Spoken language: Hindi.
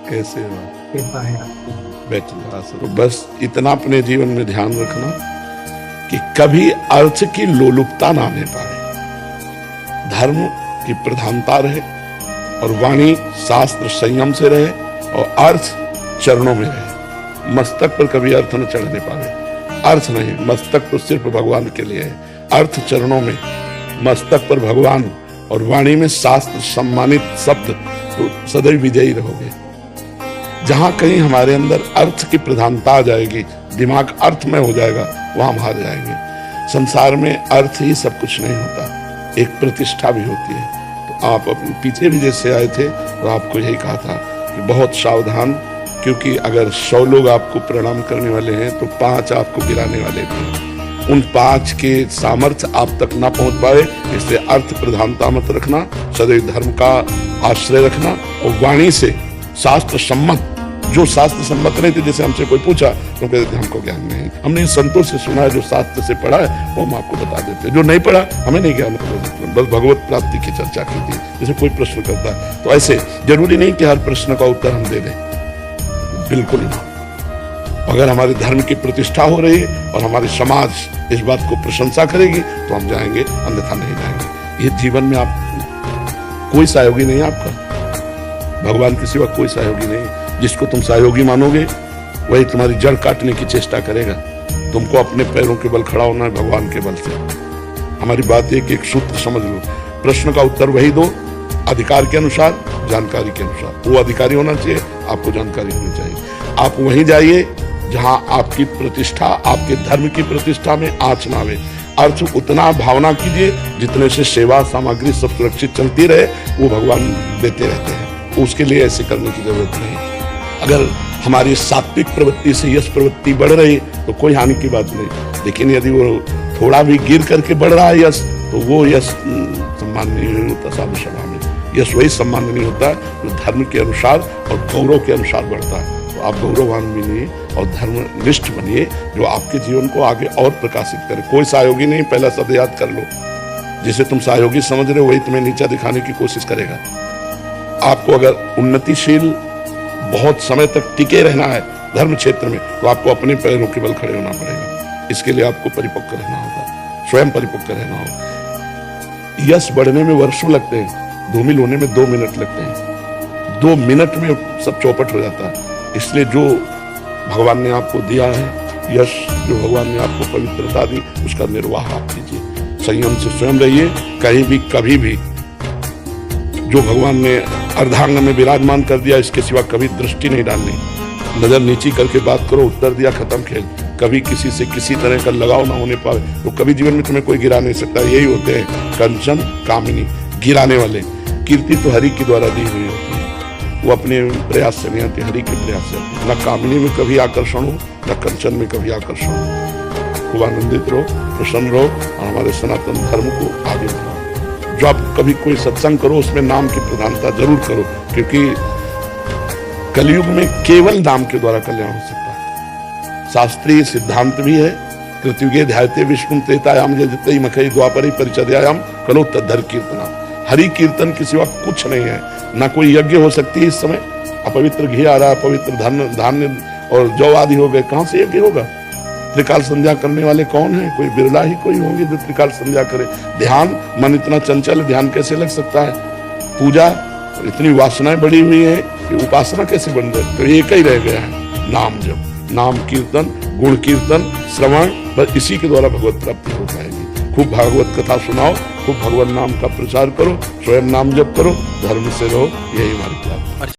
कैसे हो? कृपा है आपकी। बैठिए। तो बस इतना अपने जीवन में ध्यान रखना कि कभी अर्थ की लोलुपता ना आने पाए, धर्म की प्रधानता रहे और वाणी शास्त्र संयम से रहे और अर्थ चरणों में रहे। मस्तक पर कभी अर्थ न चढ़ने पावे। अर्थ नहीं, मस्तक तो सिर्फ भगवान के लिए है, अर्थ चरणों में, मस्तक पर भगवान और वाणी में शास्त्र सम्मानित शब्द, तो सदैव विजयी रहोगे। जहां कहीं हमारे अंदर अर्थ की प्रधानता आ जाएगी, दिमाग अर्थ में हो जाएगा, वहां हम हार जाएंगे। संसार में अर्थ ही सब कुछ नहीं होता, एक प्रतिष्ठा भी होती है। तो आप अपने पीछे भी जैसे आए थे तो आपको यही कहा था कि बहुत सावधान, क्योंकि अगर 100 लोग आपको प्रणाम करने वाले हैं तो 5 आपको गिराने वाले थे। उन 5 के सामर्थ्य आप तक ना पहुंच पाए, इसलिए अर्थ प्रधानता मत रखना, सदैव धर्म का आश्रय रखना और वाणी से शास्त्र सम्मत, जो शास्त्र सम्मत नहीं थे, जैसे हमसे कोई पूछा तो कहते थे हमको ज्ञान नहीं, हमने संतों से सुना है, जो शास्त्र से पढ़ा है वो हम आपको बता देते, जो नहीं पढ़ा हमें नहीं ज्ञान, बस भगवत प्राप्ति की चर्चा की थी। जैसे कोई प्रश्न करता है तो ऐसे जरूरी नहीं कि हर प्रश्न का उत्तर हम दे दें, बिल्कुल ना। अगर हमारे धर्म की प्रतिष्ठा हो रही है और हमारे समाज इस बात को प्रशंसा करेगी तो हम जाएंगे, अन्यथा नहीं जाएंगे। ये जीवन में आप कोई सहयोगी नहीं है, आपका भगवान के सिवा कोई सहयोगी नहीं। जिसको तुम सहयोगी मानोगे वही तुम्हारी जड़ काटने की चेष्टा करेगा। तुमको अपने पैरों के बल खड़ा होना है, भगवान के बल से। हमारी बात एक सूत्र समझ लो, प्रश्न का उत्तर वही दो, अधिकार के अनुसार, जानकारी के अनुसार। वो अधिकारी होना चाहिए, आपको जानकारी होनी चाहिए। आप वहीं जाइए जहां आपकी प्रतिष्ठा, आपके धर्म की प्रतिष्ठा में आंच ना आवे। अर्थ उतना भावना कीजिए जितने से सेवा सामग्री सब सुरक्षित चलती रहे, वो भगवान देते रहते हैं। उसके लिए ऐसे करने की जरूरत नहीं। अगर हमारी सात्विक प्रवृत्ति से यश प्रवृत्ति बढ़ रही तो कोई हानि की बात नहीं, लेकिन यदि वो थोड़ा भी गिर करके बढ़ रहा है यश, तो वो यश सम्माननीय नहीं होता। साधु सभा में यश वही सम्माननीय होता है जो धर्म के अनुसार और गौरव के अनुसार बढ़ता है। तो आप गौरववान बनिए और धर्मनिष्ठ बनिए, जो आपके जीवन को आगे और प्रकाशित करे। कोई सहयोगी नहीं, पहला शब्द याद कर लो। जिसे तुम सहयोगी समझ रहे हो वही तुम्हें नीचा दिखाने की कोशिश करेगा। आपको अगर उन्नतिशील बहुत समय तक टिके रहना है धर्म क्षेत्र में, तो आपको अपने पैरों के बल खड़े होना पड़ेगा। इसके लिए आपको परिपक्व रहना होगा, स्वयं परिपक्व रहना होगा। यश बढ़ने में वर्षों लगते हैं, धूमिल होने में 2 मिनट लगते हैं। 2 मिनट में सब चौपट हो जाता है। इसलिए जो भगवान ने आपको दिया है यश, जो भगवान ने आपको पवित्रता दी, उसका निर्वाह आप कीजिए। संयम से स्वयं रहिए, कहीं भी कभी भी जो भगवान ने अर्धांग में विराजमान कर दिया, इसके सिवा कभी दृष्टि नहीं डालनी। नजर नीची करके बात करो, उत्तर दिया, खत्म खेल। कभी किसी से किसी तरह का लगाव ना होने पाए तो कभी जीवन में तुम्हें कोई गिरा नहीं सकता। यही होते हैं कंचन कामिनी, गिराने वाले। कीर्ति तो हरि के द्वारा दी हुई होती है, वो अपने प्रयास से नहीं आती, हरि के प्रयास से आती। न कामिनी में कभी आकर्षण हो, न कंचन में कभी आकर्षण हो। खूब आनंदित रहो, प्रसन्न रहो और हमारे सनातन धर्म को आगे बढ़ाओ। जब कभी कोई सत्संग करो उसमें नाम की प्रधानता जरूर करो, क्योंकि कलयुग में केवल नाम के द्वारा कल्याण हो सकता है। शास्त्रीय सिद्धांत भी है, कृतयुगे ध्यायते विष्णु त्रेतायाम जयते मखई द्वापरे परिचर्यायाम कलो तद्धर कीर्तना। हरि कीर्तन के सिवा कुछ नहीं है। ना कोई यज्ञ हो सकती है इस समय, अपवित्र घी आ रहा है, अपवित्र धान्य और जौ आदि हो गए, कहां से यज्ञ होगा? त्रिकाल संध्या करने वाले कौन है? कोई बिरला ही कोई होंगे जो त्रिकाल संध्या करे। ध्यान, मन इतना चंचल, ध्यान कैसे लग सकता है? पूजा, इतनी वासनाएं बढ़ी हुई है कि उपासना कैसे बन जाए? तो एक ही रह गया है, नाम जप, नाम कीर्तन, गुण कीर्तन, श्रवण, बस इसी के द्वारा भगवत प्राप्ति हो पाएगी। खूब भागवत कथा सुनाओ, खूब भगवान नाम का प्रचार करो, स्वयं नाम जप करो, धर्म से रहो, यही हमारी प्राप्ति।